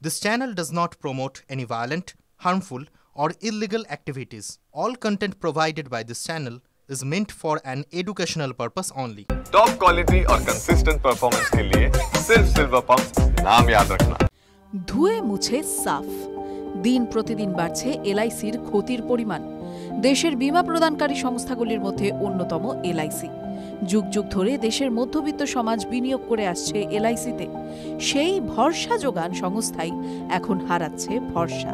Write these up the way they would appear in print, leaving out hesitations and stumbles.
This channel does not promote any violent, harmful, or illegal activities. All content provided by this channel is meant for an educational purpose only. Top quality और consistent performance के लिए सिर्फ silver pump नाम याद रखना। धुए मुछे साफ दिन प्रतिदिन बाড়ছে এলআইসির ক্ষতির পরিমাণ। দেশের বীমা প্রদানকারী সংস্থাগুলির মধ্যে অন্যতম এলআইসি। যুগ যুগ ধরে দেশের মধ্যবিত্ত সমাজ বিনিয়োগ করে আসছে এলআইসিতে। সেই ভরসা যোগান সংস্থাই এখন হারাচ্ছে ভরসা।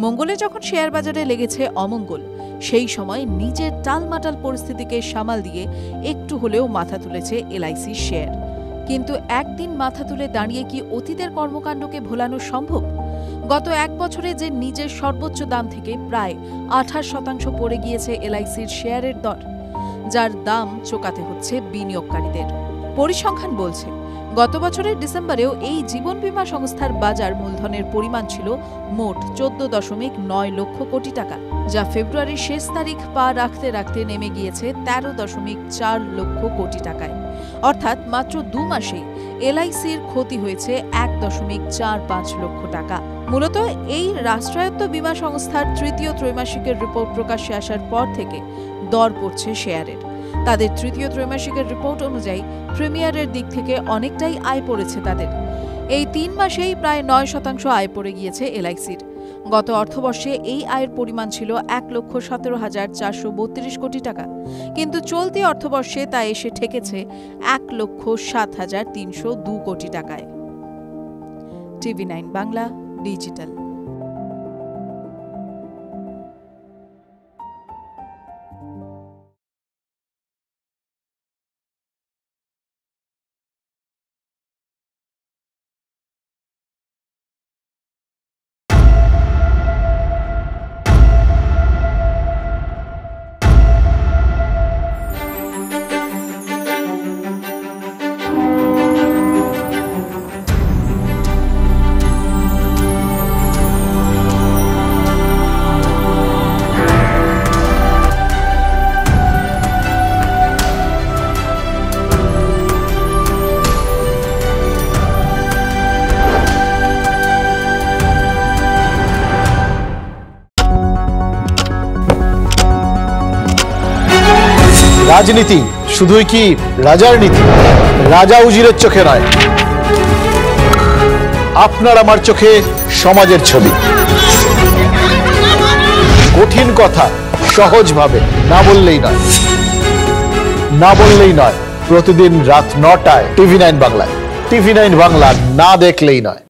মঙ্গলে যখন শেয়ার বাজারে লেগেছে অমঙ্গল, সেই সময় নিজের টালমাটাল পরিস্থিতিকে সামাল দিয়ে একটু হলেও মাথা তুলেছে এলআইসি শেয়ার। কিন্তু একদিন মাথা তুলে দাঁড়িয়ে কি অতীতের কর্মকাণ্ডকে ভোলানো সম্ভব? গত এক বছরে যে নিজের সর্বোচ্চ দাম থেকে প্রায় 28% পড়ে গিয়েছে এলআইসির শেয়ারের দর, যার দাম চোকাতে হচ্ছে বিনিয়োগকারীদের। পরিসংখ্যান বলছে গত বছরের ডিসেম্বরেও এই জীবন বীমা সংস্থার বাজার মূলধনের পরিমাণ ছিল মোট 14.9 লক্ষ কোটি টাকা, যা ফেব্রুয়ারির শেষ তারিখ পা রাখতে রাখতে নেমে গিয়েছে 13.4 লক্ষ কোটি টাকায়। অর্থাৎ মাত্র 2 মাসেই এলআইসির ক্ষতি হয়েছে 1.45 লক্ষ টাকা। মূলত এই রাষ্ট্রায়ত্ত বীমা সংস্থার তৃতীয় ত্রৈমাসিকের রিপোর্ট প্রকাশ্যে আসার পর থেকে দর পড়ছে শেয়ারের। তাদের তৃতীয় ত্রৈমাসিকের রিপোর্ট অনুযায়ী প্রিমিয়ারের দিক থেকে অনেকটাই আয় পড়েছে তাদের। এই 3 মাসেই প্রায় 9% আয় পড়ে গিয়েছে এলআইসির। গত অর্থবর্ষে এই আয়ের পরিমাণ ছিল 1,17,432 কোটি টাকা, কিন্তু চলতি অর্থবর্ষে তা এসে ঠেকেছে 1,07,302 কোটি টাকায়। TV9 Bangla digital. রাজনীতি শুধুই কি রাজার নীতি? রাজা উজিরের চোখে নয়, আপনার আমার চোখে সমাজের ছবি। কঠিন কথা সহজভাবে না বললেই নয়। প্রতিদিন রাত 9টায় TV9 বাংলায়। TV9 বাংলা না দেখলেই নয়।